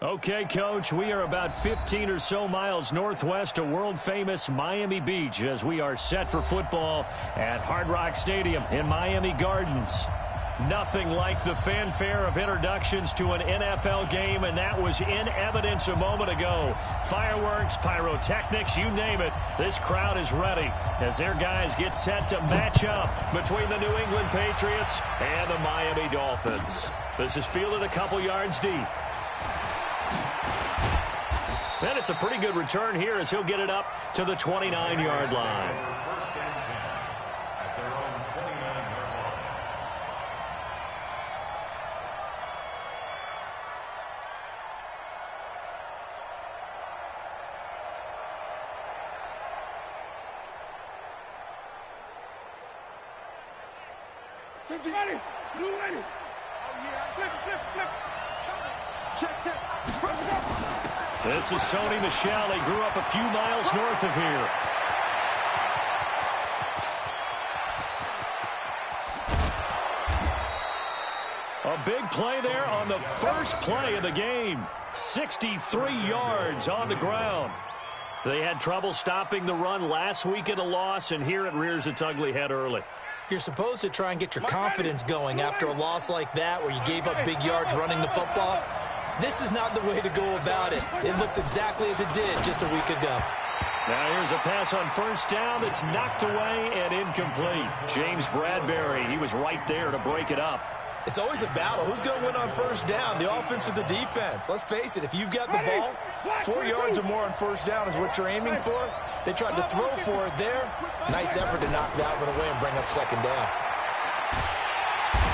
Okay, Coach, we are about 15 or so miles northwest of world-famous Miami Beach as we are set for football at Hard Rock Stadium in Miami Gardens. Nothing like the fanfare of introductions to an NFL game, and that was in evidence a moment ago. Fireworks, pyrotechnics, you name it. This crowd is ready as their guys get set to match up between the New England Patriots and the Miami Dolphins. This is fielded a couple yards deep. And it's a pretty good return here as he'll get it up to the 29-yard line. Ready. Blue ready. Oh, yeah. Flip. Check. This is Sony Michel. He grew up a few miles north of here. A big play there on the first play of the game. 63 yards on the ground. They had trouble stopping the run last week in a loss, and here it rears its ugly head early. You're supposed to try and get your confidence going after a loss like that where you gave up big yards running the football. This is not the way to go about it. It looks exactly as it did just a week ago. Now here's a pass on first down that's knocked away and incomplete. James Bradbury, he was right there to break it up. It's always a battle. Who's going to win on first down, the offense or the defense? Let's face it, if you've got the ball, 4 yards or more on first down is what you're aiming for. They tried to throw for it there. Nice effort to knock that one away and bring up second down.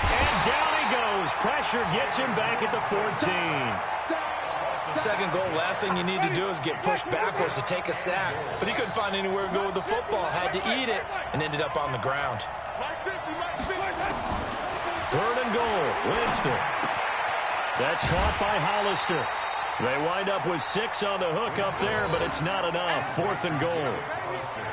And down he goes. Pressure gets him back at the 14. Second goal, last thing you need to do is get pushed backwards to take a sack. But he couldn't find anywhere to go with the football. Had to eat it and ended up on the ground. Third and goal, Winston. That's caught by Hollister. They wind up with 6 on the hook up there, but it's not enough. Fourth and goal.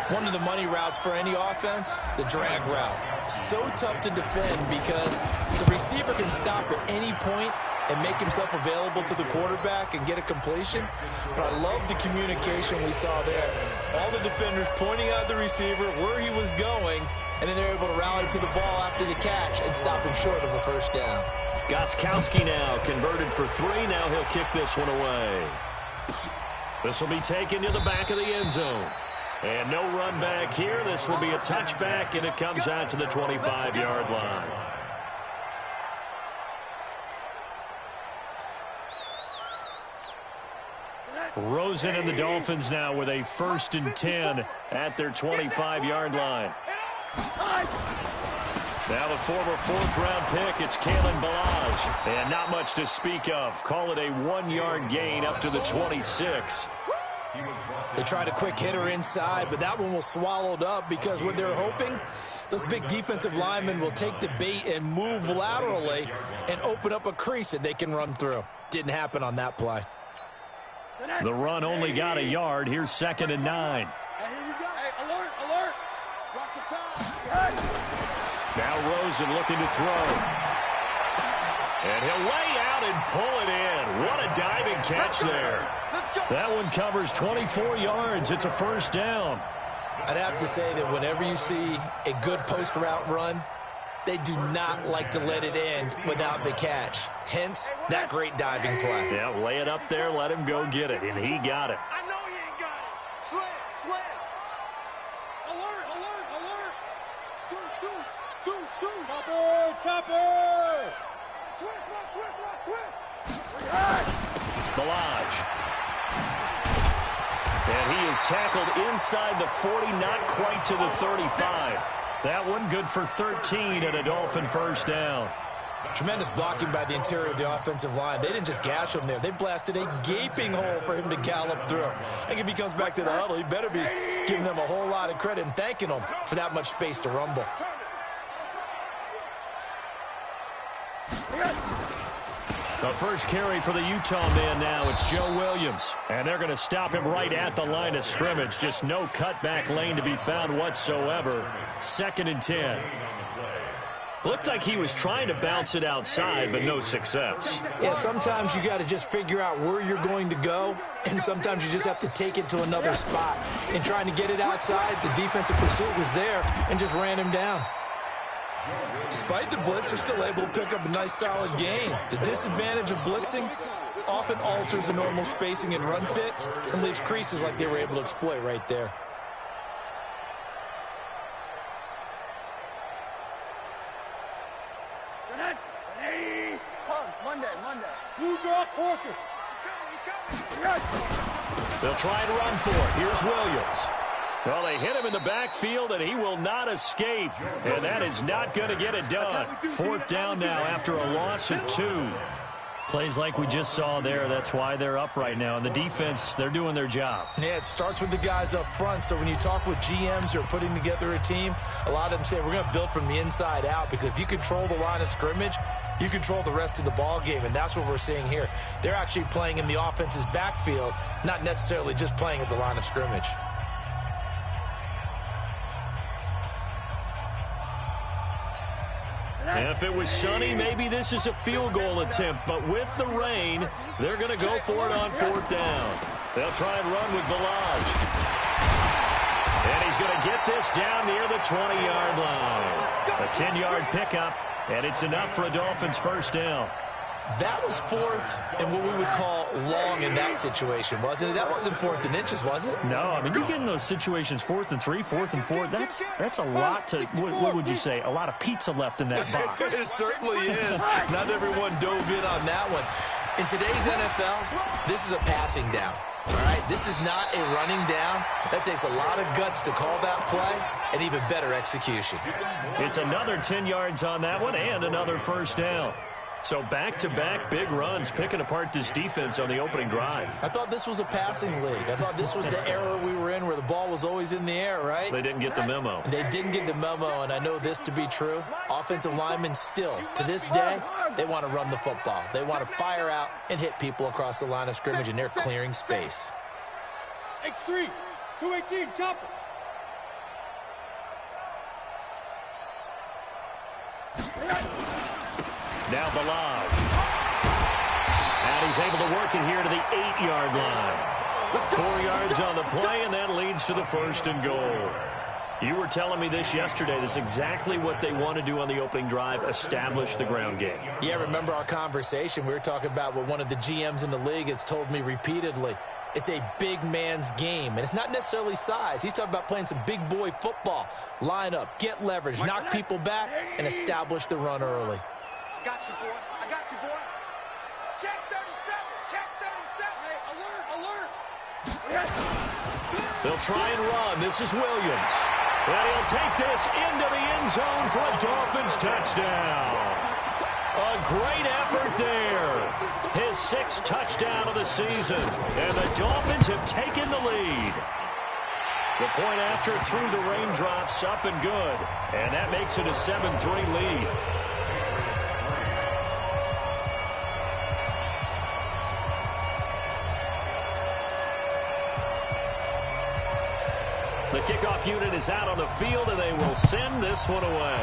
One of the money routes for any offense, the drag route. So tough to defend because the receiver can stop at any point and make himself available to the quarterback and get a completion. But I love the communication we saw there. All the defenders pointing out the receiver, where he was going, and then they're able to rally to the ball after the catch and stop him short of a first down. Gostkowski now converted for 3. Now he'll kick this one away. This will be taken to the back of the end zone. And no run back here. This will be a touchback, and it comes out to the 25-yard line. Rosen and the Dolphins now with a 1st and 10 at their 25-yard line. Now the former 4th-round pick, it's Kalen Ballage. And not much to speak of. Call it a 1-yard gain up to the 26. They tried a quick hitter inside, but that one was swallowed up because what they're hoping, those big defensive linemen will take the bait and move laterally and open up a crease that they can run through. Didn't happen on that play. The run only got a yard. Here's 2nd and 9. Alert. Rock the pass. Now Rosen looking to throw. And he'll lay out and pull it in. What a diving catch there. That one covers 24 yards. It's a first down. I'd have to say that whenever you see a good post route run, they do not like to let it end without the catch. Hence, that great diving play. Yeah, lay it up there, let him go get it, and he got it. I know he ain't got it. Slam. Alert. Deuce. Chopper. Switch. Ballage. And he is tackled inside the 40, not quite to the 35. That one good for 13 and a Dolphin first down. Tremendous blocking by the interior of the offensive line. They didn't just gash him there. They blasted a gaping hole for him to gallop through. I think if he comes back to the huddle, he better be giving them a whole lot of credit and thanking them for that much space to rumble. The first carry for the Utah man now, it's Joe Williams. And they're going to stop him right at the line of scrimmage. Just no cutback lane to be found whatsoever. 2nd and 10. Looked like he was trying to bounce it outside, but no success. Yeah, sometimes you got to just figure out where you're going to go, and sometimes you just have to take it to another spot. And trying to get it outside, the defensive pursuit was there and just ran him down. Despite the blitz, they're still able to pick up a nice, solid gain. The disadvantage of blitzing often alters the normal spacing and run fits and leaves creases like they were able to exploit right there. Blue draw, Porter. They'll try and run for it. Here's Williams. Well, they hit him in the backfield, and he will not escape. And that is not going to get it done. Fourth down now after a loss of 2. Plays like we just saw there. That's why they're up right now. And the defense, they're doing their job. Yeah, it starts with the guys up front. So when you talk with GMs who are putting together a team, a lot of them say we're going to build from the inside out, because if you control the line of scrimmage, you control the rest of the ball game, and that's what we're seeing here. They're actually playing in the offense's backfield, not necessarily just playing at the line of scrimmage. If it was sunny, maybe this is a field goal attempt. But with the rain, they're going to go for it on fourth down. They'll try and run with Balaj. And he's going to get this down near the 20-yard line. A 10-yard pickup, and it's enough for a Dolphins first down. That was fourth and what we would call long in that situation, wasn't it? That wasn't fourth and inches, was it? No, I mean, you get in those situations, 4th and 3, 4th and 4. That's a lot to, what would you say, a lot of pizza left in that box. It certainly is. Not everyone dove in on that one. In today's NFL, this is a passing down. All right, this is not a running down. That takes a lot of guts to call that play, and even better execution. It's another 10 yards on that one and another first down. So back-to-back big runs, picking apart this defense on the opening drive. I thought this was a passing league. I thought this was the era we were in where the ball was always in the air, right? They didn't get the memo. They didn't get the memo, and I know this to be true. Offensive linemen still, to this day, they want to run the football. They want to fire out and hit people across the line of scrimmage, and they're clearing space. X3, 218, chopper. Now Balaj. And he's able to work it here to the 8-yard line. 4 yards on the play, and that leads to the first and goal. You were telling me this yesterday. This is exactly what they want to do on the opening drive, establish the ground game. Yeah, remember our conversation? We were talking about what one of the GMs in the league has told me repeatedly. It's a big man's game, and it's not necessarily size. He's talking about playing some big boy football. Line up, get leverage, knock people back, and establish the run early. I got you, boy. I got you, boy. Check 37. Check 37. Hey, alert. They'll try and run. This is Williams. And he'll take this into the end zone for a Dolphins touchdown. A great effort there. His 6th touchdown of the season. And the Dolphins have taken the lead. The point after through the raindrops, up and good. And that makes it a 7-3 lead. The kickoff unit is out on the field, and they will send this one away.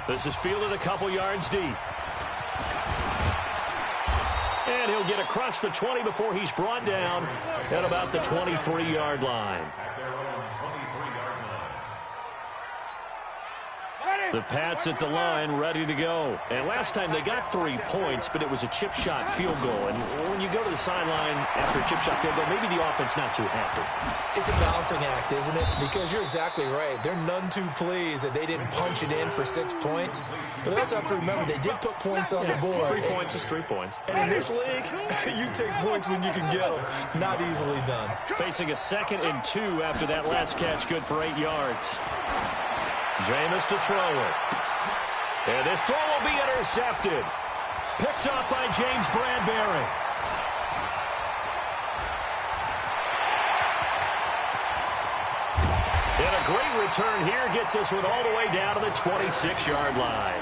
This is fielded a couple yards deep. And he'll get across the 20 before he's brought down at about the 23-yard line. The Pats at the line, ready to go. And last time they got 3 points, but it was a chip shot field goal. And when you go to the sideline after a chip shot field goal, maybe the offense not too happy. It's a balancing act, isn't it? Because you're exactly right. They're none too pleased that they didn't punch it in for 6 points. But they also have to remember they did put points on the board. 3 points is 3 points. And in this league, you take points when you can get them. Not easily done. Facing a 2nd and 2 after that last catch, good for 8 yards. Jameis to throw it. And this throw will be intercepted. Picked up by James Bradbury. And a great return here gets this one all the way down to the 26-yard line.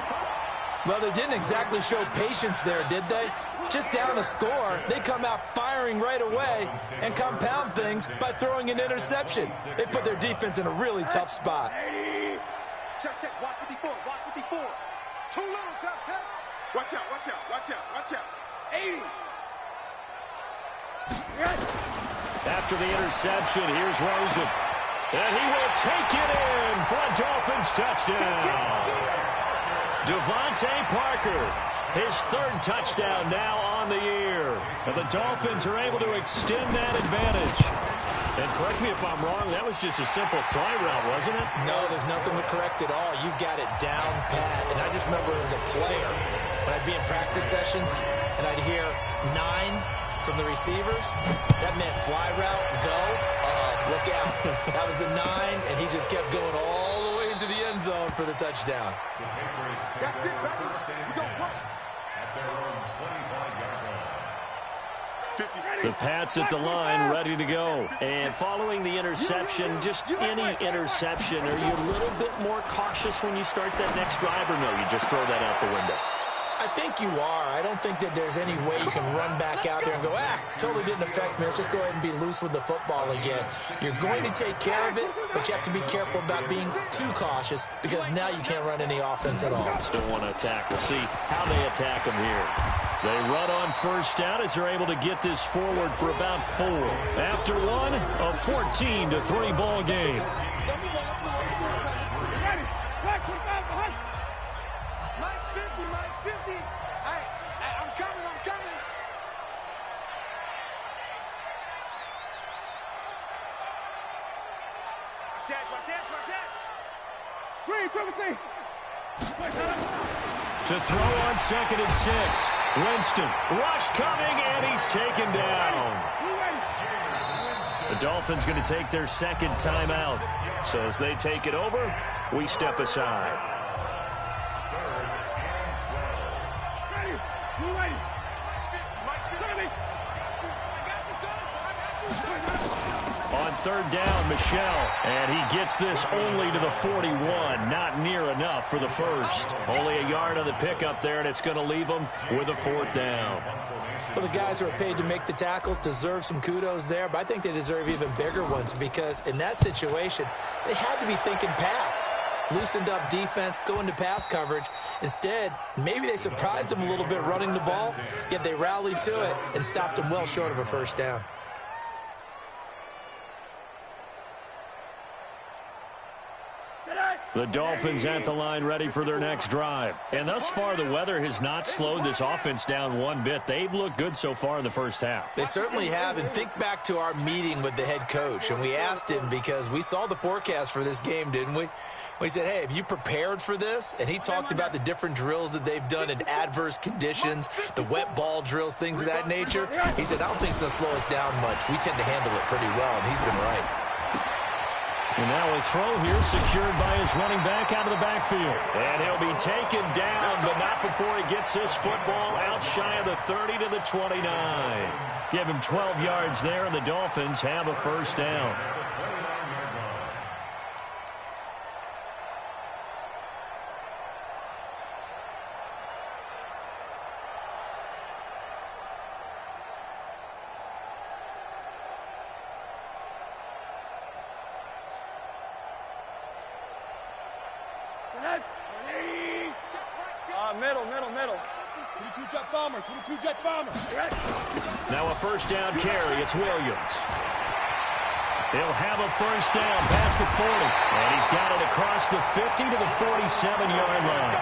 Well, they didn't exactly show patience there, did they? Just down a score, they come out firing right away and compound things by throwing an interception. They put their defense in a really tough spot. Check, check. Watch 54. Watch 54. Too little, cut. Watch out, watch out, watch out, watch out. 80. After the interception, here's Rosen. And he will take it in for a Dolphins touchdown. Devontae Parker, his third touchdown now on the year. And the Dolphins are able to extend that advantage. And correct me if I'm wrong, that was just a simple fly route, wasn't it? No, there's nothing to correct at all. You've got it down pat. And I just remember as a player, when I'd be in practice sessions, and I'd hear 9 from the receivers, that meant fly route, go, look out. That was the 9, and he just kept going all the way into the end zone for the touchdown. That's it, baby. You don't work. The Pats at the line, ready to go. And following the interception, just any interception, are you a little bit more cautious when you start that next drive, or no, you just throw that out the window? I think you are. I don't think that there's any way you can run back out there and go, totally didn't affect me. Let's just go ahead and be loose with the football again. You're going to take care of it, but you have to be careful about being too cautious because now you can't run any offense at all. Still want to attack. We'll see how they attack them here. They run on first down as they're able to get this forward for about 4. After one, a 14-3 ball game. Mike's 50. I'm coming. Watch that. Green, privacy. To throw on 2nd and 6. Winston, rush coming, and he's taken down. The Dolphins going to take their second timeout. So as they take it over, we step aside. On third down, Michelle, and he gets this only to the 41. Not near enough for the first. Only a yard on the pickup there, and it's going to leave him with a 4th down. Well, the guys who are paid to make the tackles deserve some kudos there, but I think they deserve even bigger ones because in that situation, they had to be thinking pass. Loosened up defense, going to pass coverage. Instead, maybe they surprised them a little bit running the ball, yet they rallied to it and stopped them well short of a first down. The Dolphins at the line ready for their next drive. And thus far, the weather has not slowed this offense down one bit. They've looked good so far in the first half. They certainly have. And think back to our meeting with the head coach. And we asked him because we saw the forecast for this game, didn't we? We said, hey, have you prepared for this? And he talked about the different drills that they've done in adverse conditions, the wet ball drills, things of that nature. He said, I don't think it's going to slow us down much. We tend to handle it pretty well, and he's been right. And now a throw here secured by his running back out of the backfield. And he'll be taken down, but not before he gets this football out shy of the 30 to the 29. Give him 12 yards there, and the Dolphins have a first down. Middle. 22 jet bomber. Now a first down carry. It's Williams. He'll have a first down past the 40. And he's got it across the 50 to the 47-yard line.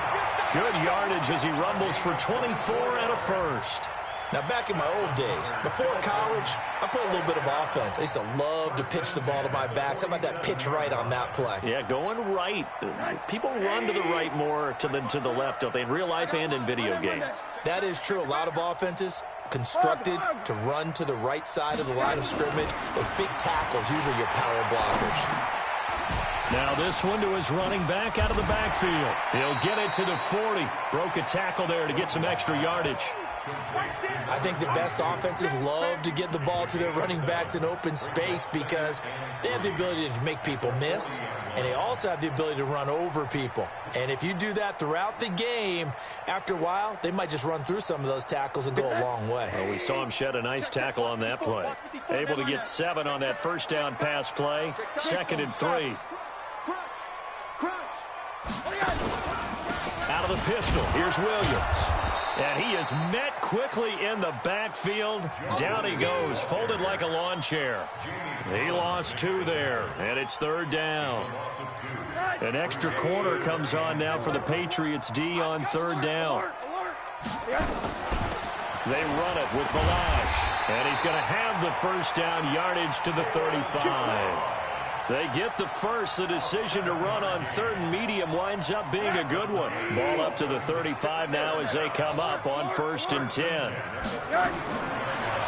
Good yardage as he rumbles for 24 and a first. Now, back in my old days, before college, I played a little bit of offense. I used to love to pitch the ball to my backs. How about that pitch right on that play? Yeah, going right. People run to the right more than to the left, don't they, in real life and in video games? That is true. A lot of offenses constructed to run to the right side of the line of scrimmage. Those big tackles, usually your power blockers. Now this one to his running back out of the backfield. He'll get it to the 40. Broke a tackle there to get some extra yardage. I think the best offenses love to get the ball to their running backs in open space because they have the ability to make people miss, and they also have the ability to run over people. And if you do that throughout the game, after a while, they might just run through some of those tackles and go a long way. Well, we saw him shed a nice tackle on that play. Able to get 7 on that first down pass play. 2nd and 3. Out of the pistol, here's Williams. And he is met quickly in the backfield. Down he goes, folded like a lawn chair. He lost 2 there, and it's 3rd down. An extra corner comes on now for the Patriots D on 3rd down. They run it with Balaj, and he's going to have the first down yardage to the 35. They get the first. The decision to run on 3rd and medium winds up being a good one. Ball up to the 35 now as they come up on 1st and 10.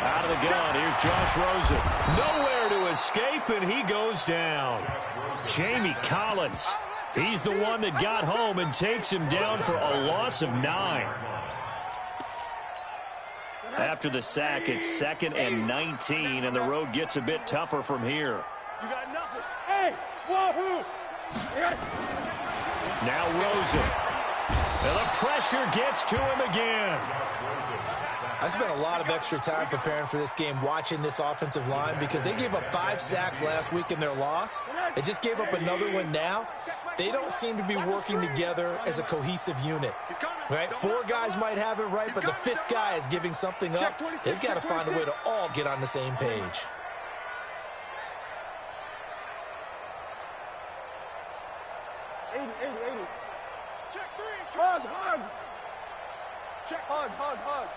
Out of the gun, here's Josh Rosen. Nowhere to escape, and he goes down. Jamie Collins, he's the one that got home and takes him down for a loss of 9. After the sack, it's 2nd and 19, and the road gets a bit tougher from here. You got nothing. Hey, wahoo! Now Rosen. And the pressure gets to him again. I spent a lot of extra time preparing for this game, watching this offensive line, because they gave up 5 sacks last week in their loss. They just gave up another one now. They don't seem to be working together as a cohesive unit. Right? 4 guys might have it right, but the 5th guy is giving something up. They've got to find a way to all get on the same page. Hug.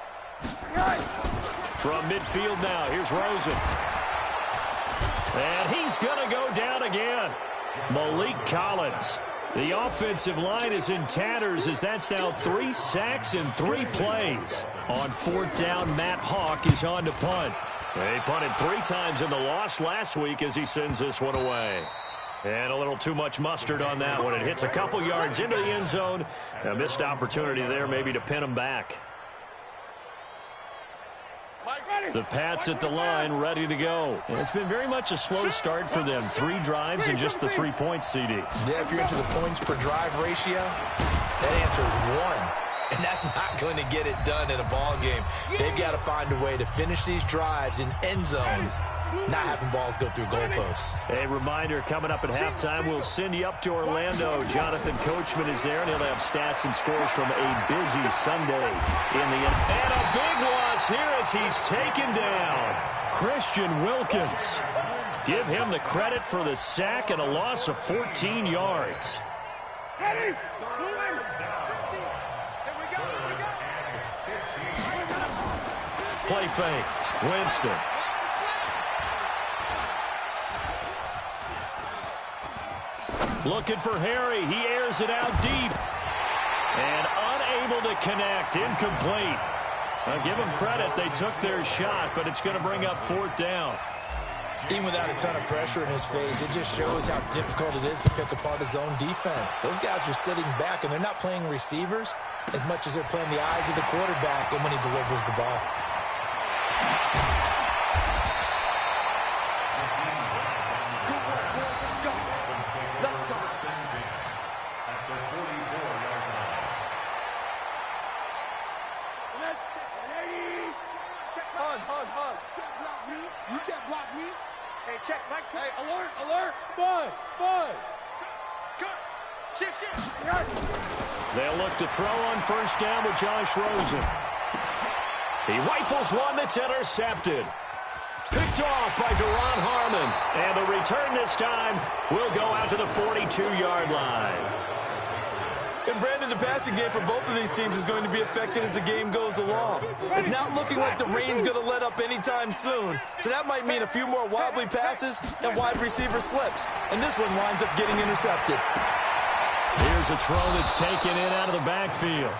From midfield now, here's Rosen. And he's going to go down again. Malik Collins. The offensive line is in tatters as that's now 3 sacks in 3 plays. On 4th down, Matt Hawk is on to punt. They punted 3 times in the loss last week as he sends this one away. And a little too much mustard on that one. It hits a couple yards into the end zone. A missed opportunity there maybe to pin him back. The Pats at the line, ready to go. And it's been very much a slow start for them. 3 drives and just the 3 points, CD. Yeah, if you're into the points per drive ratio, that answer is 1. And that's not going to get it done in a ball game. They've got to find a way to finish these drives in end zones, not having balls go through goalposts. A reminder, coming up at halftime, we'll send you up to Orlando. Jonathan Coachman is there, and he'll have stats and scores from a busy Sunday in the end. And a big loss here as he's taken down. Christian Wilkins. Give him the credit for the sack and a loss of 14 yards. Play fake. Winston. Looking for Harry. He airs it out deep. And unable to connect. Incomplete. I'll give them credit. They took their shot, but it's going to bring up 4th down. Even without a ton of pressure in his face, it just shows how difficult it is to pick apart his own defense. Those guys are sitting back, and they're not playing receivers as much as they're playing the eyes of the quarterback and when he delivers the ball. You can't block me. Hey, check, Mike. Hey, alert. Spud. Cut. Shift. They'll look to throw on 1st down with Josh Rosen. He rifles one that's intercepted. Picked off by Deron Harmon. And the return this time will go out to the 42-yard line. And Brandon, the passing game for both of these teams is going to be affected as the game goes along. It's not looking like the rain's going to let up anytime soon. So that might mean a few more wobbly passes and wide receiver slips. And this one winds up getting intercepted. Here's a throw that's taken in out of the backfield.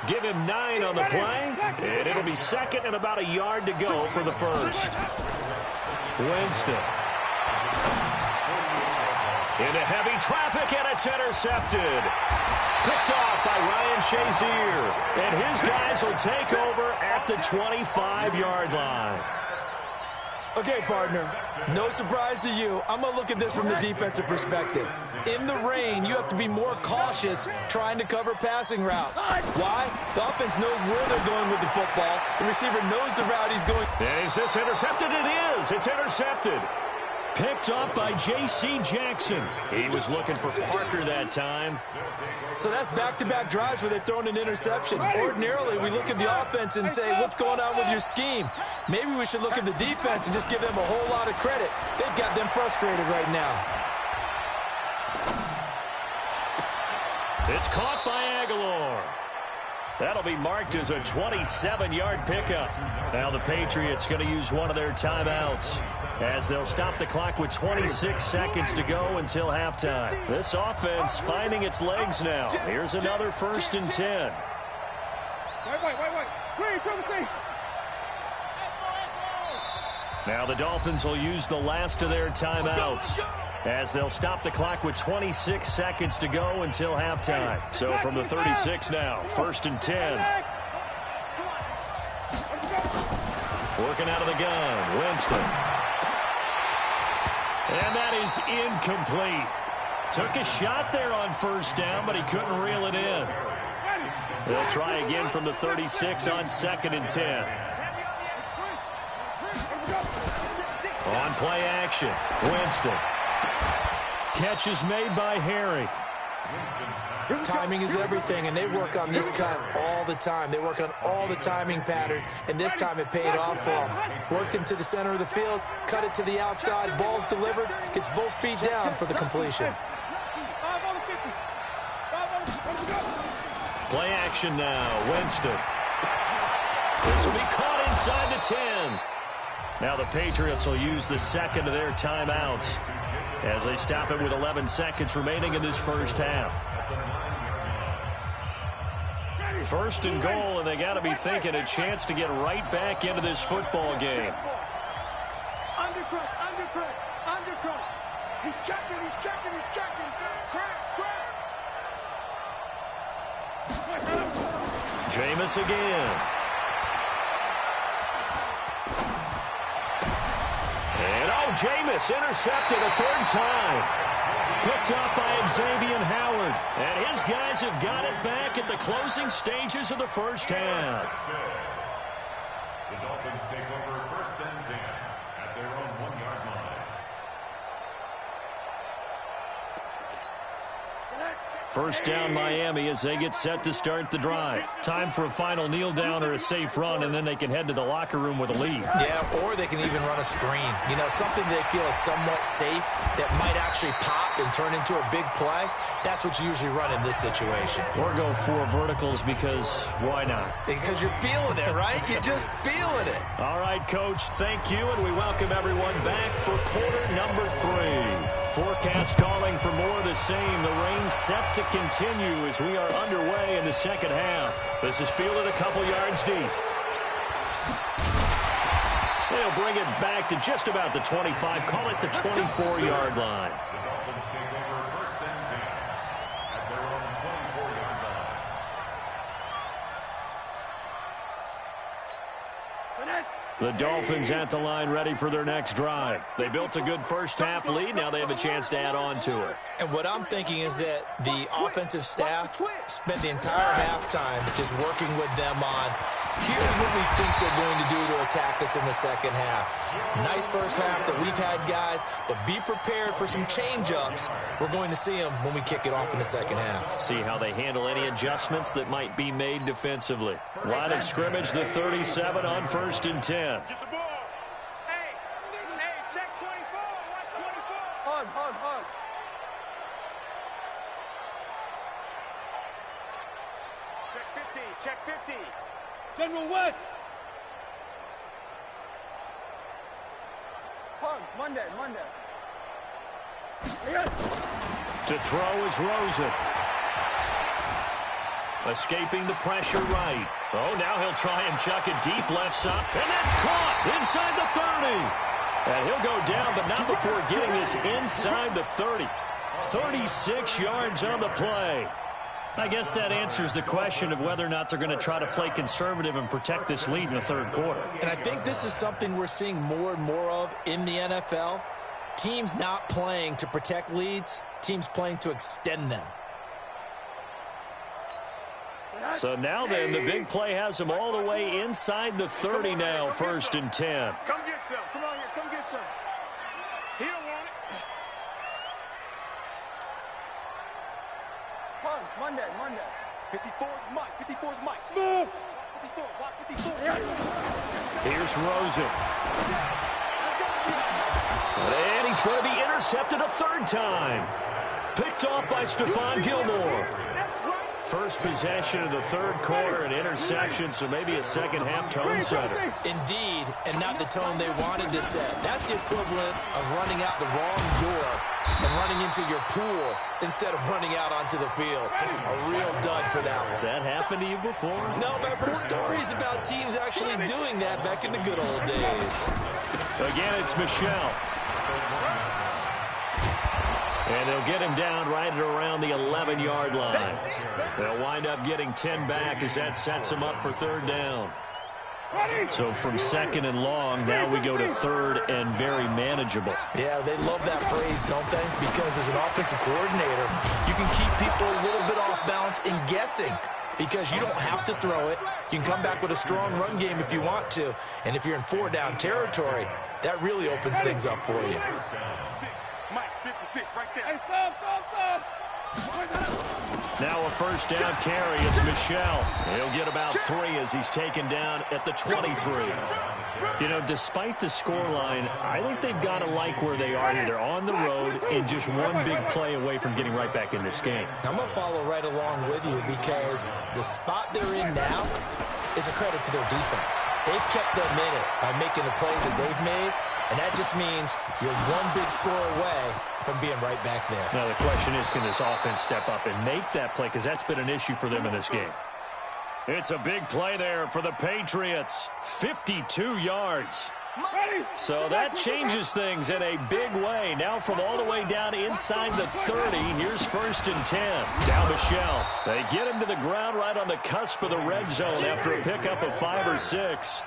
Give him 9 on the play, and it'll be 2nd and about a yard to go for the first. Winston. Into heavy traffic, and it's intercepted. Picked off by Ryan Shazier. And his guys will take over at the 25-yard line. Okay, partner, no surprise to you. I'm going to look at this from the defensive perspective. In the rain, you have to be more cautious trying to cover passing routes. Why? The offense knows where they're going with the football. The receiver knows the route he's going. Is this intercepted? It is. It's intercepted. Picked up by J.C. Jackson. He was looking for Parker that time. So that's back-to-back drives where they've thrown an interception. Ordinarily, we look at the offense and say, what's going on with your scheme? Maybe we should look at the defense and just give them a whole lot of credit. They've got them frustrated right now. It's caught by Aguilar. That'll be marked as a 27-yard pickup. Now the Patriots going to use one of their timeouts as they'll stop the clock with 26 seconds to go until halftime. This offense finding its legs now. Here's another 1st and 10. Wait. Now the Dolphins will use the last of their timeouts as they'll stop the clock with 26 seconds to go until halftime. So from the 36 now, 1st and 10. Working out of the gun, Winston. And that is incomplete. Took a shot there on 1st down, but he couldn't reel it in. They'll try again from the 36 on 2nd and 10. On play action, Winston. Catch is made by Harry. Timing is everything, and they work on this cut all the time. They work on all the timing patterns, and this time it paid off for them. Worked him to the center of the field, cut it to the outside, ball's delivered, gets both feet down for the completion. Play action now, Winston. This will be caught inside the 10. Now the Patriots will use the second of their timeouts as they stop it with 11 seconds remaining in this first half. 1st and goal, and they got to be thinking a chance to get right back into this football game. Undercut. He's checking. Cracks. Jameis again. Jameis intercepted a 3rd time. Picked up by Xavier Howard. And his guys have got it back at the closing stages of the first half. The Dolphins take over 1st and 10 at their own 1-yard line. 1st down Miami as they get set to start the drive. Time for a final kneel down or a safe run, and then they can head to the locker room with a lead. Yeah, or they can even run a screen. You know, something they feel is somewhat safe that might actually pop and turn into a big play. That's what you usually run in this situation. Or go 4 verticals because why not? Because you're feeling it, right? You're just feeling it. All right, Coach, thank you, and we welcome everyone back for quarter number 3. Forecast calling for more of the same. The rain set to continue as we are underway in the second half. This is fielded a couple yards deep. They'll bring it back to just about the 25. Call it the 24-yard line. The Dolphins take over 1st and 10 at their own 24-yard line. The Dolphins at the line ready for their next drive. They built a good first half lead. Now they have a chance to add on to it. And what I'm thinking is that the offensive staff spent the entire halftime just working with them on, here's what we think they're going to do to attack us in the second half. Nice first half that we've had, guys, but be prepared for some change-ups. We're going to see them when we kick it off in the second half. See how they handle any adjustments that might be made defensively. Line of scrimmage, the 37 on 1st and 10. Get the ball. Hey, check 24. Watch 24. Hug. Check 50. General West. Hug, Monday. Yes. To throw is Rosen. Escaping the pressure right. Oh, now he'll try and chuck it deep left side. And that's caught inside the 30. And he'll go down, but not before getting this inside the 30. 36 yards on the play. I guess that answers the question of whether or not they're going to try to play conservative and protect this lead in the 3rd quarter. And I think this is something we're seeing more and more of in the NFL. Teams not playing to protect leads, teams playing to extend them. So now then, the big play has them all the way inside the 30 now, 1st and 10. Come get some. Come on here. Come get some. He don't want it. Pun, Monday. 54 is Mike. 54 is Mike. Smooth. 54. Watch 54. Here's Rosen. And he's going to be intercepted a third time. Picked off by Stephon Gilmore. First possession of the third quarter, an interception, so maybe a second-half tone setter. Indeed, and not the tone they wanted to set. That's the equivalent of running out the wrong door and running into your pool instead of running out onto the field. A real dud for that one. Has that happened to you before? No, but I've heard stories about teams actually doing that back in the good old days. Again, it's Michelle. And they'll get him down right at around the 11-yard line. They'll wind up getting 10 back as that sets him up for third down. So from second and long, now we go to third and very manageable. Yeah, they love that phrase, don't they? Because as an offensive coordinator, you can keep people a little bit off balance and guessing. Because you don't have to throw it. You can come back with a strong run game if you want to. And if you're in four-down territory, that really opens things up for you. Mike, 56, right there. Hey, stop. Now a first down carry. It's Michelle. He'll get about 3 as he's taken down at the 23. You know, despite the scoreline, I think they've got to like where they are here. They're on the road and just one big play away from getting right back in this game. I'm going to follow right along with you because the spot they're in now is a credit to their defense. They've kept them in it by making the plays that they've made, and that just means you're one big score away from being right back there. Now the question is, can this offense step up and make that play? Because that's been an issue for them in this game. It's a big play there for the Patriots. 52 yards. So that changes things in a big way. Now from all the way down inside the 30, here's first and 10. Now Michelle. They get him to the ground right on the cusp of the red zone after a pickup of 5 or 6.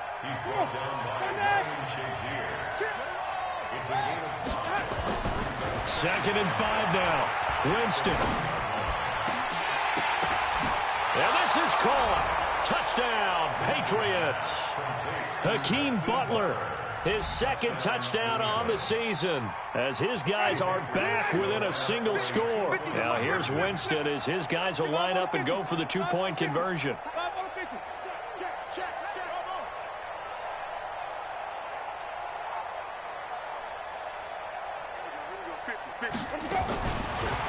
Second and 5 now. Winston. And this is caught. Touchdown, Patriots. Hakeem Butler, his second touchdown on the season, as his guys are back within a single score. Now here's Winston as his guys will line up and go for the two-point conversion.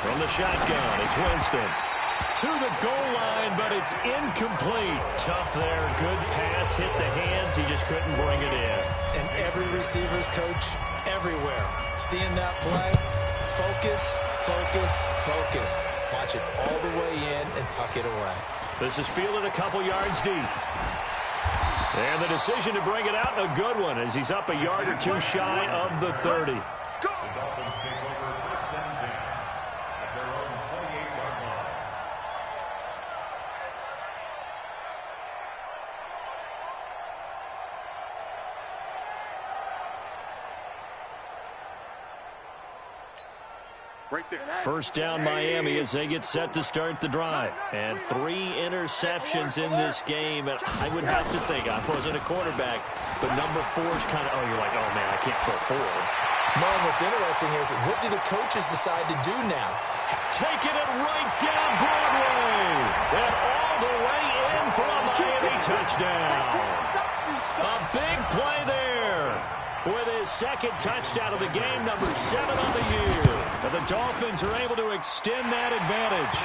From the shotgun, it's Winston. To the goal line, but it's incomplete. Tough there. Good pass. Hit the hands. He just couldn't bring it in. And every receiver's coach everywhere. Seeing that play, focus. Watch it all the way in and tuck it away. This is fielded a couple yards deep. And the decision to bring it out, a good one, as he's up a yard or two shy of the 30. The Dolphins take over first and 10 at their own 28-yard line. Right there. First down Miami as they get set to start the drive. And 3 interceptions in this game. And I would have to think, I wasn't a quarterback, but number 4 is kind of, oh, you're like, oh, man, I can't throw 4. No, and what's interesting is, what do the coaches decide to do now? Taking it right down Broadway. And all the way in for a Miami touchdown. A big play there. With his second touchdown of the game, number 7 on the year. But the Dolphins are able to extend that advantage.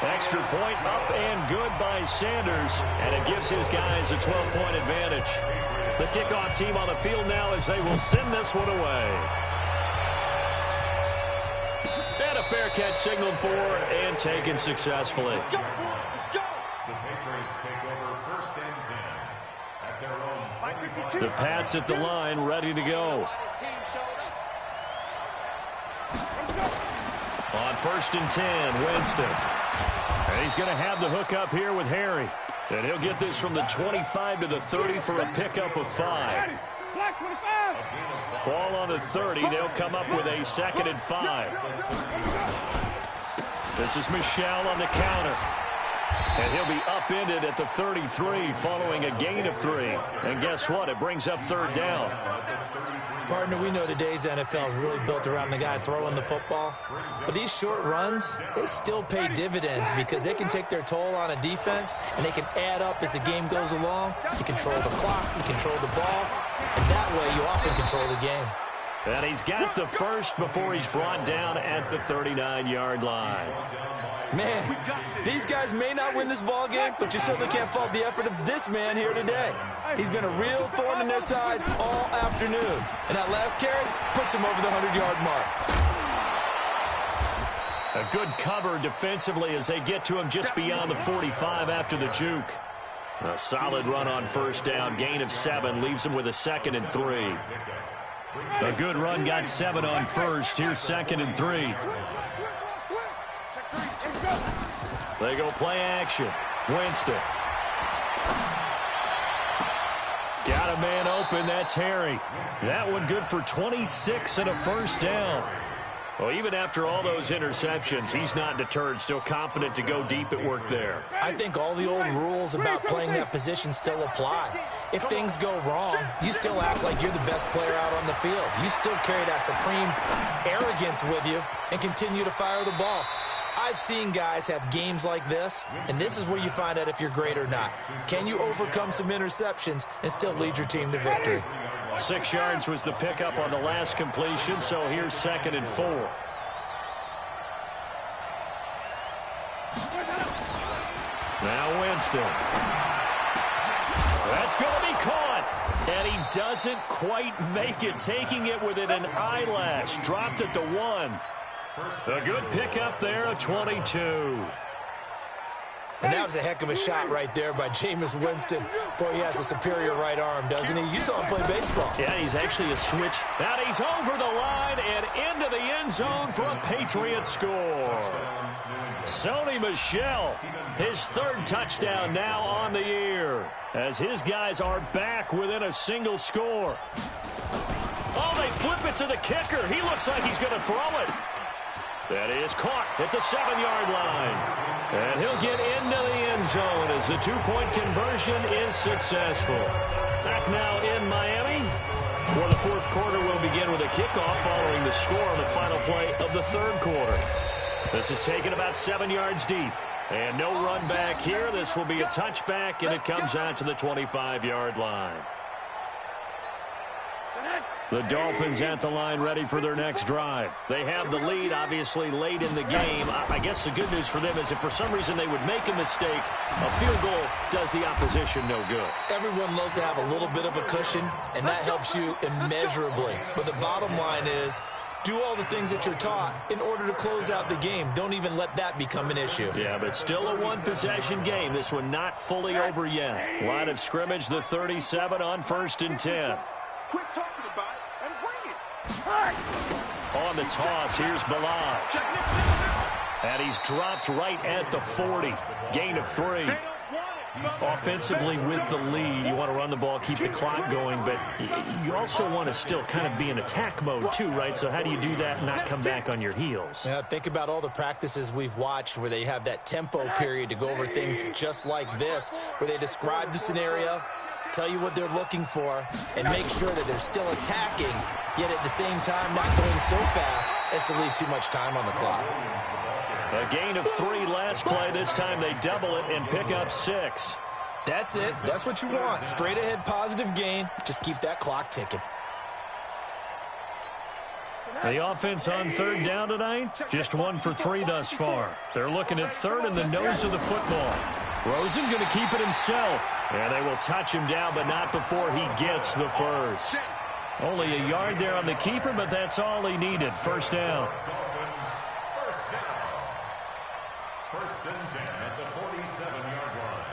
Extra point up and good by Sanders, and it gives his guys a 12-point advantage. The kickoff team on the field now as they will send this one away. And a fair catch signaled for and taken successfully. The Patriots take over first and 10 at their own 25. The Pats at the line, ready to go. On first and 10, Winston. And he's going to have the hook up here with Harry. And he'll get this from the 25 to the 30 for a pickup of 5. Ball on the 30. They'll come up with a 2nd and 5. This is Michelle on the counter. And he'll be upended at the 33 following a gain of 3. And guess what? It brings up third down. Partner, we know today's NFL is really built around the guy throwing the football. But these short runs, they still pay dividends because they can take their toll on a defense, and they can add up as the game goes along. You control the clock, you control the ball, and that way you often control the game. And he's got the first before he's brought down at the 39-yard line. Man, these guys may not win this ball game, but you certainly can't fault the effort of this man here today. He's been a real thorn in their sides all afternoon. And that last carry puts him over the 100-yard mark. A good cover defensively as they get to him just beyond the 45 after the juke. A solid run on first down. Gain of 7 leaves him with a 2nd and 3. A good run got 7 on first. Here's 2nd and 3. They go play action. Winston. Got a man open. That's Harry. That one good for 26 and a first down. Well, even after all those interceptions, he's not deterred, still confident to go deep at work there. I think all the old rules about playing that position still apply. If things go wrong, you still act like you're the best player out on the field. You still carry that supreme arrogance with you and continue to fire the ball. I've seen guys have games like this, and this is where you find out if you're great or not. Can you overcome some interceptions and still lead your team to victory? 6 yards was the pickup on the last completion, so here's 2nd and 4. Now Winston. That's going to be caught. And he doesn't quite make it, taking it within an eyelash. Dropped at the 1. A good pickup there, a 22. And that was a heck of a shot right there by Jameis Winston. Boy, he has a superior right arm, doesn't he? You saw him play baseball. Yeah, he's actually a switch. And he's over the line and into the end zone for a Patriot score. Sony Michel, his 3rd touchdown now on the year, as his guys are back within a single score. Oh, they flip it to the kicker. He looks like he's going to throw it. That is caught at the 7-yard line. And he'll get into the end zone as the 2-point conversion is successful. Back now in Miami, where the 4th quarter will begin with a kickoff following the score on the final play of the 3rd quarter. This is taken about 7 yards deep. And no run back here. This will be a touchback, and it comes out to the 25-yard line. The Dolphins at the line ready for their next drive. They have the lead, obviously, late in the game. I guess the good news for them is if for some reason they would make a mistake, a field goal does the opposition no good. Everyone loves to have a little bit of a cushion, and that helps you immeasurably. But the bottom line is, do all the things that you're taught in order to close out the game. Don't even let that become an issue. Yeah, but still a one-possession game. This one not fully over yet. Line of scrimmage, the 37 on 1st and 10. Quit talking about it and bring it. On the toss, here's Balaj. And he's dropped right at the 40. Gain of 3. Offensively with the lead, you want to run the ball, keep the clock going, but you also want to still kind of be in attack mode too, right? So how do you do that and not come back on your heels? Yeah, think about all the practices we've watched where they have that tempo period to go over things just like this, where they describe the scenario, tell you what they're looking for, and make sure that they're still attacking, yet at the same time not going so fast as to leave too much time on the clock. A gain of 3 last play. This time they double it and pick up 6. That's it. That's what you want. Straight ahead positive gain. Just keep that clock ticking. The offense on 3rd down tonight, just 1 for 3 thus far. They're looking at 3rd in the nose of the football. Rosen going to keep it himself. And they will touch him down, but not before he gets the first. Only a yard there on the keeper, but that's all he needed. 1st down. First and 10 at the 47-yard line.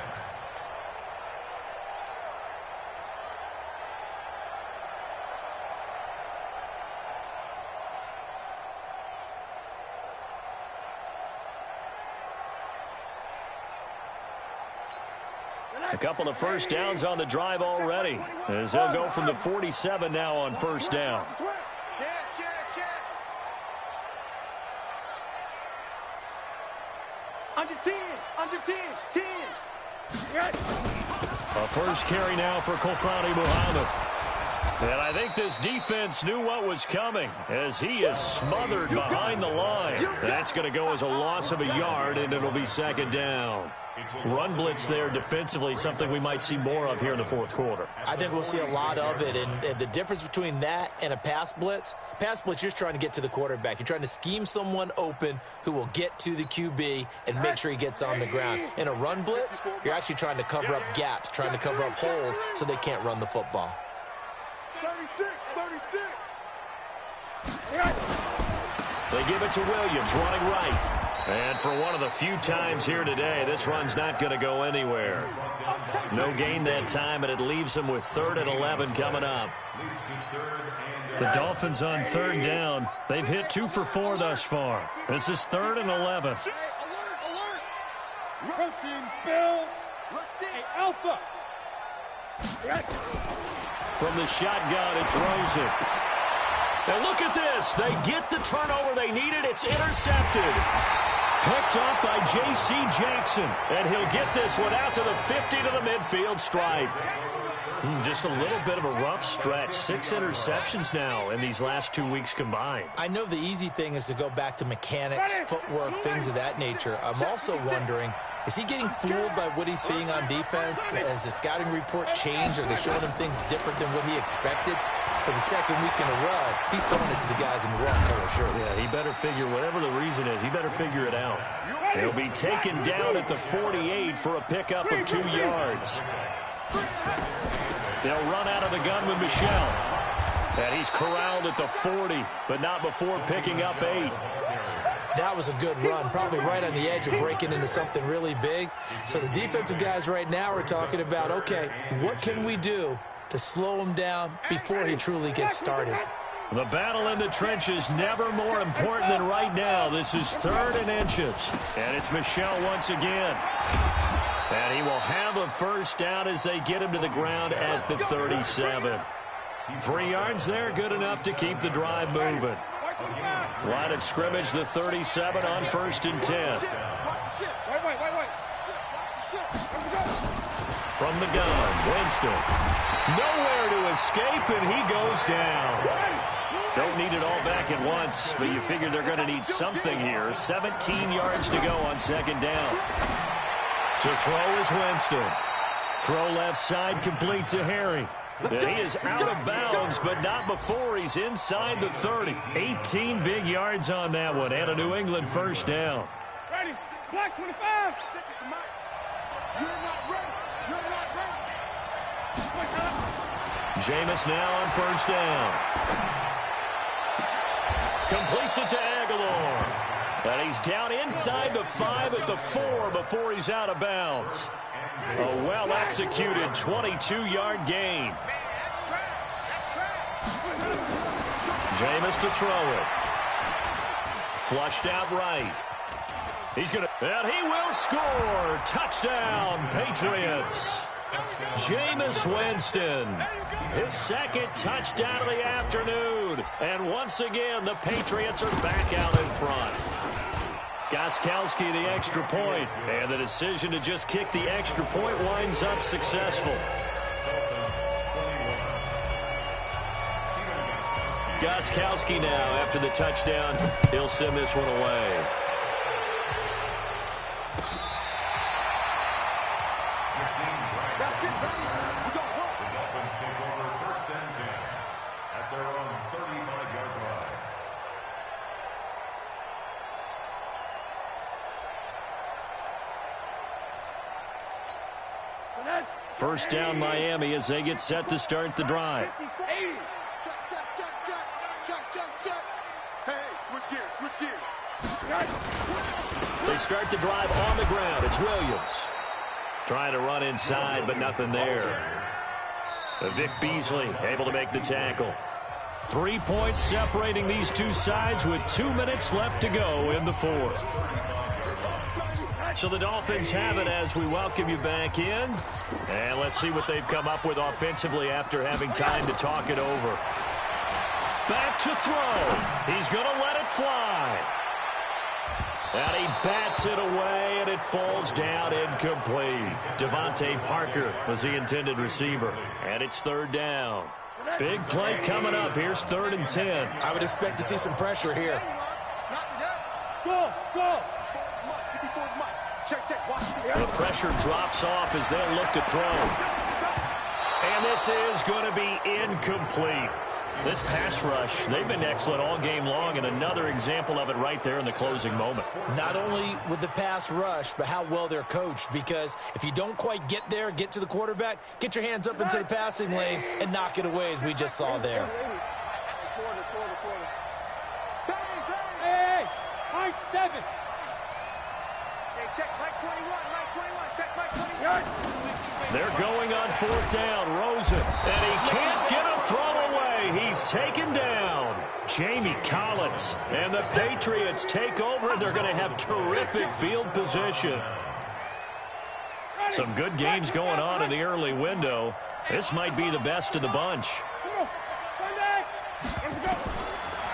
A couple of first downs on the drive already, as they'll go from the 47 now on 1st down. Under 10, 10. A first carry now for Kofrani Muhammad. And I think this defense knew what was coming as he is smothered behind the line. That's going to go as a loss of a yard, and it'll be second down. Run blitz there defensively, something we might see more of here in the fourth quarter. I think we'll see a lot of it, and the difference between that and a pass blitz, you're just trying to get to the quarterback. You're trying to scheme someone open who will get to the QB and make sure he gets on the ground. In a run blitz, you're actually trying to cover up gaps, trying to cover up holes so they can't run the football. 36. They give it to Williams, running right. And for one of the few times here today, this run's not going to go anywhere. No gain that time, and it leaves them with 3rd and 11 coming up. The Dolphins on 3rd down. They've hit 2 for 4 thus far. This is 3rd and 11. Alert! Protein spill. Hey, Alpha. From the shotgun, it's Rosen. And look at this. They get the turnover they needed. It's intercepted. Picked up by J.C. Jackson. And he'll get this one out to the 50 to the midfield stripe. Just a little bit of a rough stretch. 6 interceptions now in these last 2 weeks combined. I know the easy thing is to go back to mechanics, footwork, things of that nature. I'm also wondering, is he getting fooled by what he's seeing on defense? Has the scouting report changed? Are they showing him things different than what he expected? For the second week in a row, he's throwing it to the guys in the wrong color shirts. Yeah, he better figure, whatever the reason is, he better figure it out. He'll be taken down at the 48 for a pickup of 2 yards. They'll run out of the gun with Michel. And he's corralled at the 40, but not before picking up 8. That was a good run, probably right on the edge of breaking into something really big. So the defensive guys right now are talking about, okay, what can we do to slow him down before he truly gets started? The battle in the trenches never more important than right now. This is 3rd and inches. And it's Michel once again. And he will have a first down as they get him to the ground at the 37. 3 yards there, good enough to keep the drive moving. Line of scrimmage, the 37 on 1st and 10. From the gun, Winston. Nowhere to escape, and he goes down. Don't need it all back at once, but you figure they're going to need something here. 17 yards to go on 2nd down. To throw is Winston. Throw left side, complete to Harry. And he is out of bounds, but not before he's inside the 30. 18 big yards on that one, and a New England first down. Ready. Black 25. You're not ready. Jameis now on 1st down. Completes it to Aguilar. And he's down inside the 5 at the 4 before he's out of bounds. A well-executed 22-yard gain. Jameis to throw it. Flushed out right. He's going to, and he will score. Touchdown, Patriots. Jameis Winston, his 2nd touchdown of the afternoon. And once again, the Patriots are back out in front. Gostkowski the extra point, and the decision to just kick the extra point winds up successful. Gostkowski now, after the touchdown, he'll send this one away. First down Miami as they get set to start the drive. Check. Hey, switch gears. They start the drive on the ground. It's Williams. Trying to run inside, but nothing there. Vic Beasley able to make the tackle. 3 points separating these two sides with 2 minutes left to go in the 4th. So the Dolphins have it as we welcome you back in. And let's see what they've come up with offensively after having time to talk it over. Back to throw. He's going to let it fly. And he bats it away, and it falls down incomplete. Devontae Parker was the intended receiver. And it's 3rd down. Big play coming up. Here's 3rd and 10. I would expect to see some pressure here. Go, go. The pressure drops off as they'll look to throw. And this is going to be incomplete. This pass rush, they've been excellent all game long, and another example of it right there in the closing moment. Not only with the pass rush, but how well they're coached, because if you don't quite get there, get to the quarterback, get your hands up into the passing lane and knock it away, as we just saw there. Hey, high 7. Check Mike 21, check Mike 21. They're going on 4th down. Rosen, and he can't get a throw away. He's taken down. Jamie Collins, and the Patriots take over. They're going to have terrific field position. Some good games going on in the early window. This might be the best of the bunch.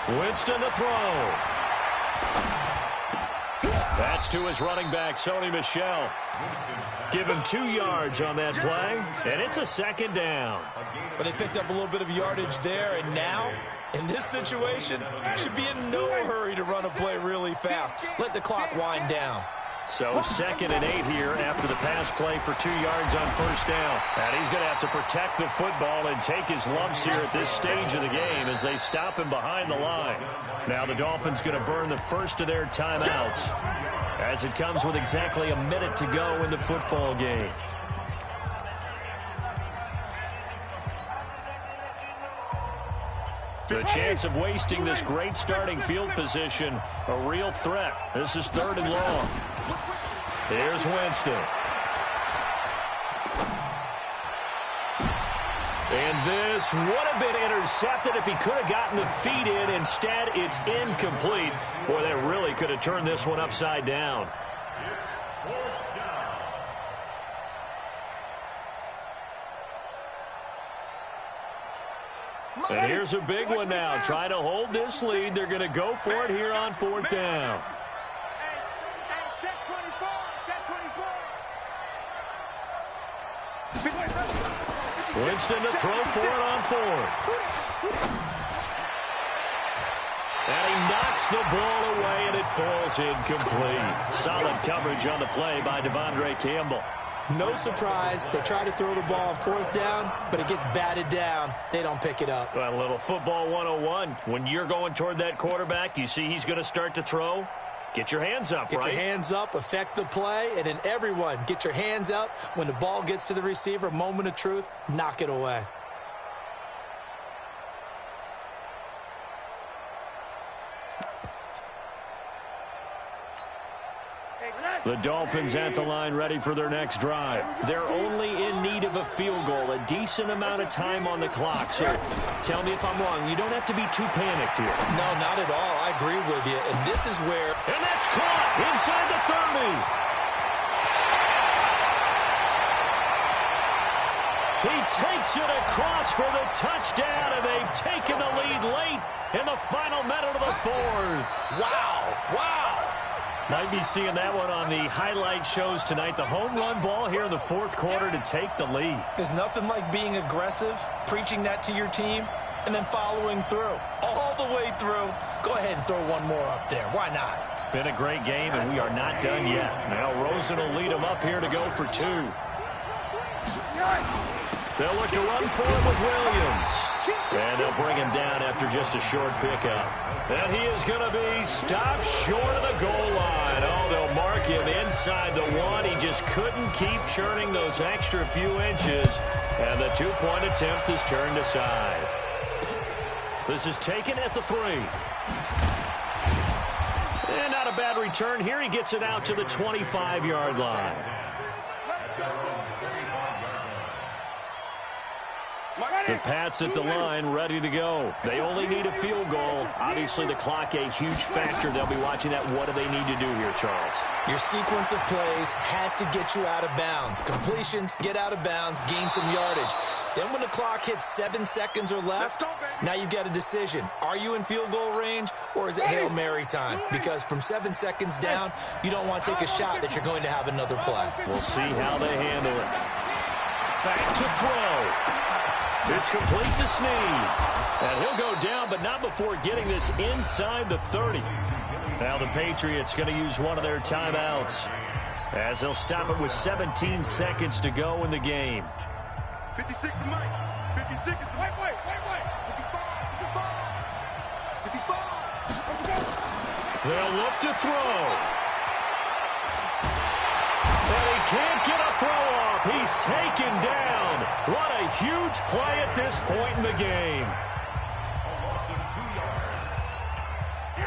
Winston to throw. That's to his running back, Sony Michel. Give him 2 yards on that play, and it's a 2nd down. But they picked up a little bit of yardage there, and now, in this situation, should be in no hurry to run a play really fast. Let the clock wind down. So 2nd and 8 here after the pass play for 2 yards on 1st down. And he's going to have to protect the football and take his lumps here at this stage of the game as they stop him behind the line. Now the Dolphins going to burn the first of their timeouts as it comes with exactly a minute to go in the football game. The chance of wasting this great starting field position, a real threat. This is 3rd and long. Here's Winston. And this would have been intercepted if he could have gotten the feet in. Instead, it's incomplete. Boy, they really could have turned this one upside down. And here's a big one now. Trying to hold this lead. They're going to go for it here on 4th down. Check 24, check 24. Winston to throw for it on 4th. And he knocks the ball away, and it falls incomplete. Solid coverage on the play by Devondre Campbell. No surprise, they try to throw the ball on 4th down, but it gets batted down. They don't pick it up. Well, a little football 101. When you're going toward that quarterback, you see he's going to start to throw. Get your hands up, right? Get your hands up, affect the play, and then everyone get your hands up. When the ball gets to the receiver, moment of truth, knock it away. The Dolphins at the line ready for their next drive. They're only in need of a field goal, a decent amount of time on the clock. So tell me if I'm wrong. You don't have to be too panicked here. No, not at all. I agree with you. And this is where... And that's caught inside the 30. He takes it across for the touchdown, and they've taken the lead late in the final minute of the 4th. Wow. Wow. Might be seeing that one on the highlight shows tonight. The home run ball here in the 4th quarter to take the lead. There's nothing like being aggressive, preaching that to your team, and then following through. All the way through. Go ahead and throw one more up there. Why not? Been a great game, and we are not done yet. Now Rosen will lead them up here to go for 2. They'll look to run for him with Williams. And they'll bring him down after just a short pickup. And he is going to be stopped short of the goal line. Oh, they'll mark him inside the 1. He just couldn't keep churning those extra few inches. And the 2-point attempt is turned aside. This is taken at the 3. And not a bad return here. He gets it out to the 25-yard line. The Pats at the line, ready to go. They only need a field goal. Obviously, the clock a huge factor. They'll be watching that. What do they need to do here, Charles? Your sequence of plays has to get you out of bounds. Completions, get out of bounds, gain some yardage. Then when the clock hits 7 seconds or left, now you've got a decision. Are you in field goal range, or is it Hail Mary time? Because from 7 seconds down, you don't want to take a shot that you're going to have another play. We'll see how they handle it. Back to throw. It's complete to Snead. And he'll go down, but not before getting this inside the 30. Now the Patriots going to use one of their timeouts, as they'll stop it with 17 seconds to go in the game. 56 to Mike. 56 is the... Wait. 55. They'll look to throw. And he can't get a throw off. He's taken down. What a huge play at this point in the game.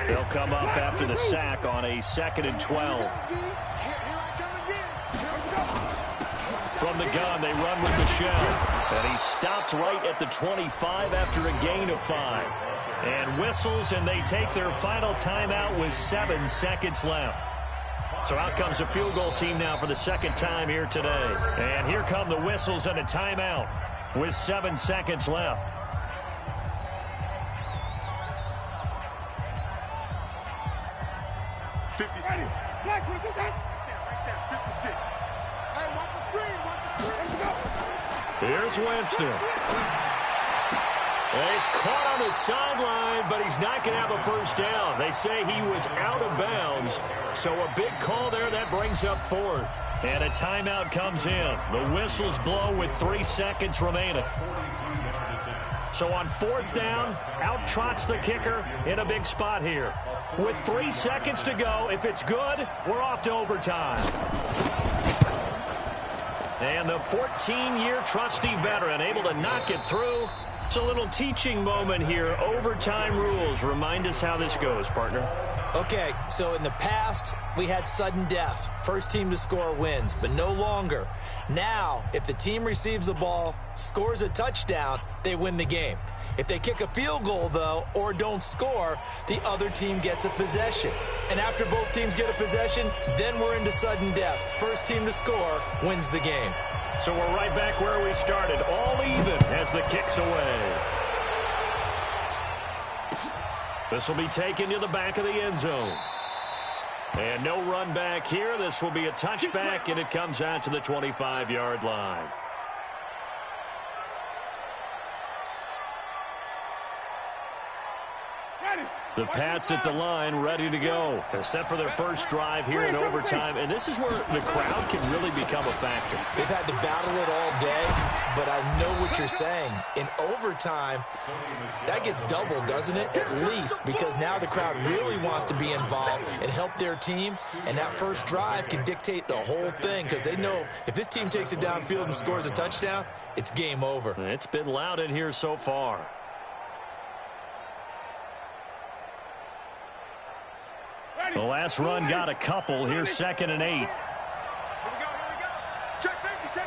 They'll come up after the sack on a 2nd and 12. From the gun, they run with Michelle. And he stopped right at the 25 after a gain of 5. And whistles, and they take their final timeout with 7 seconds left. So out comes the field goal team now for the second time here today. And here come the whistles and a timeout with 7 seconds left. Right there, 56. Hey, watch the screen. Let's go. Here's Winston. And he's caught on the sideline, but he's not going to have a first down. They say he was out of bounds, so a big call there that brings up 4th. And a timeout comes in. The whistles blow with 3 seconds remaining. So on 4th down, out trots the kicker in a big spot here. With 3 seconds to go, if it's good, we're off to overtime. And the 14-year trusty veteran able to knock it through. It's a little teaching moment here. Overtime rules. Remind us how this goes, partner. Okay, so in the past, we had sudden death. First team to score wins, but no longer. Now, if the team receives the ball, scores a touchdown, they win the game. If they kick a field goal, though, or don't score, the other team gets a possession. And after both teams get a possession, then we're into sudden death. First team to score wins the game. So we're right back where we started, all even as the kick's away. This will be taken to the back of the end zone. And no run back here. This will be a touchback, and it comes out to the 25-yard line. The Pats at the line, ready to go. Set for their first drive here in overtime. And this is where the crowd can really become a factor. They've had to battle it all day, but I know what you're saying. In overtime, that gets doubled, doesn't it? At least, because now the crowd really wants to be involved and help their team. And that first drive can dictate the whole thing, because they know if this team takes it downfield and scores a touchdown, it's game over. It's been loud in here so far. The last run got a couple. Here's 2nd and 8. Here we go. Check safety.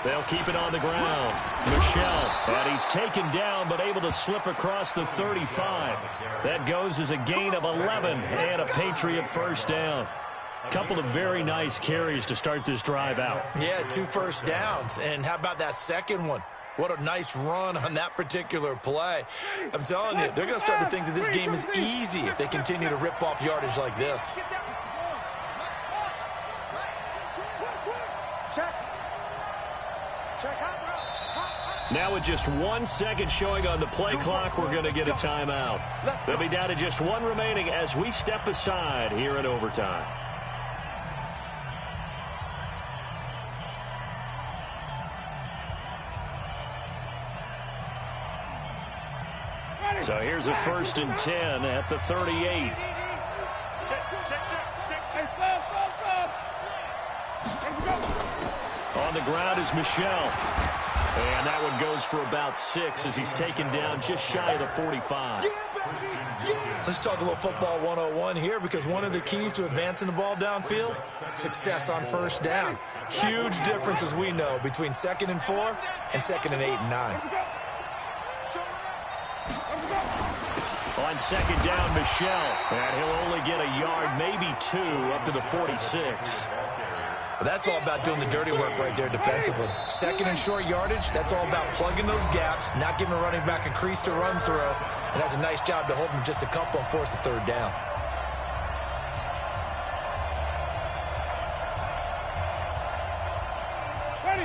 They'll keep it on the ground. Michelle, and he's taken down but able to slip across the 35. That goes as a gain of 11 and a Patriot first down. Couple of very nice carries to start this drive out. Yeah, 2 first downs. And how about that second one? What a nice run on that particular play. I'm telling you, they're going to start to think that this game is easy if they continue to rip off yardage like this. Now with just 1 second showing on the play clock, we're going to get a timeout. They'll be down to just 1 remaining as we step aside here in overtime. So here's a 1st and 10 at the 38. On the ground is Michelle. And that one goes for about 6 as he's taken down just shy of the 45. Let's talk a little football 101 here, because one of the keys to advancing the ball downfield, success on first down. Huge difference, as we know, between 2nd and 4 and 2nd and 8 and 9. On 2nd down, Michelle. And he'll only get a yard, maybe 2, up to the 46. Well, that's all about doing the dirty work right there defensively. 2nd and short yardage, that's all about plugging those gaps, not giving a running back a crease to run through, and that's a nice job to hold him just a couple and force a 3rd down.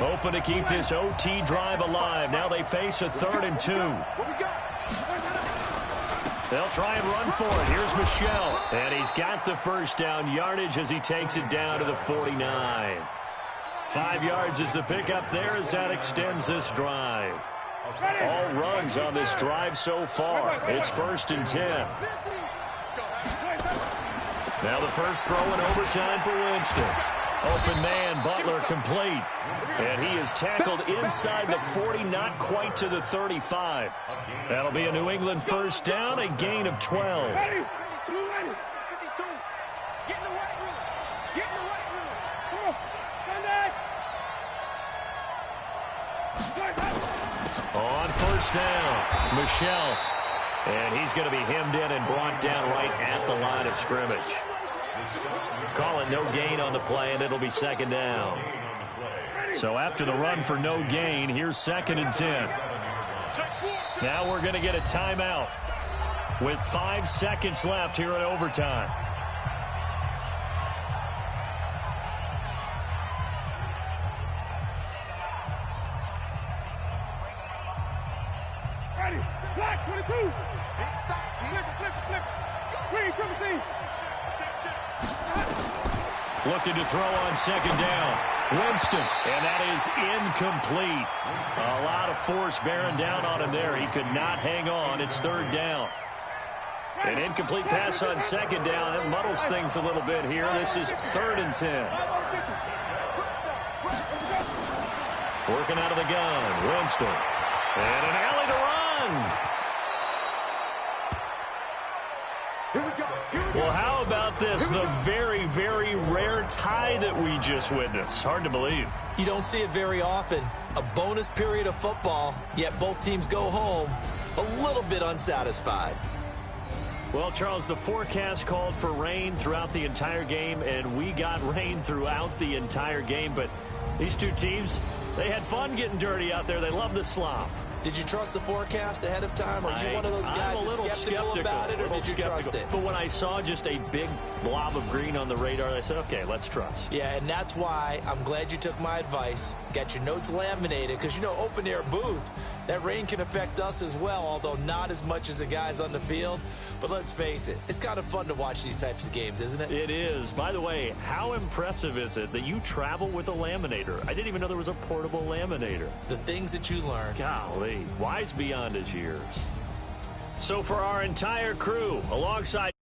Hoping to keep this OT drive alive. Now they face a 3rd and 2. They'll try and run for it. Here's Michel. And he's got the first down yardage as he takes it down to the 49. 5 yards is the pickup there as that extends this drive. All runs on this drive so far. It's 1st and 10. Now the first throw in overtime for Winston. Open man, Butler complete. And he is tackled inside the 40, not quite to the 35. That'll be a New England first down, a gain of 12. Get in the white room. Get in the white room. Come on. On first down, Michel. And he's going to be hemmed in and brought down right at the line of scrimmage. Call it no gain on the play, and it'll be 2nd down. So after the run for no gain, here's 2nd and 10. Now we're going to get a timeout with 5 seconds left here in overtime. Ready. Black 22. Flip. Green, triple team. Looking to throw on 2nd down. Winston, and that is incomplete. A lot of force bearing down on him there. He could not hang on. It's 3rd down. An incomplete pass on 2nd down. That muddles things a little bit here. This is 3rd and 10. Working out of the gun. Winston. And an alley to run. Well, how about this? The very, very rare tie that we just witnessed. Hard to believe. You don't see it very often. A bonus period of football, yet both teams go home a little bit unsatisfied. Well, Charles, the forecast called for rain throughout the entire game, and we got rain throughout the entire game. But these two teams, they had fun getting dirty out there. They love the slop. Did you trust the forecast ahead of time? Are you one of those guys I'm a little skeptical about it, or did you trust it? But when I saw just a big blob of green on the radar, I said, okay, let's trust. Yeah, and that's why I'm glad you took my advice. Got your notes laminated, because, you know, open-air booth, that rain can affect us as well, although not as much as the guys on the field. But let's face it, it's kind of fun to watch these types of games, isn't it? It is. By the way, how impressive is it that you travel with a laminator? I didn't even know there was a portable laminator. The things that you learn. Golly, wise beyond his years. So for our entire crew, alongside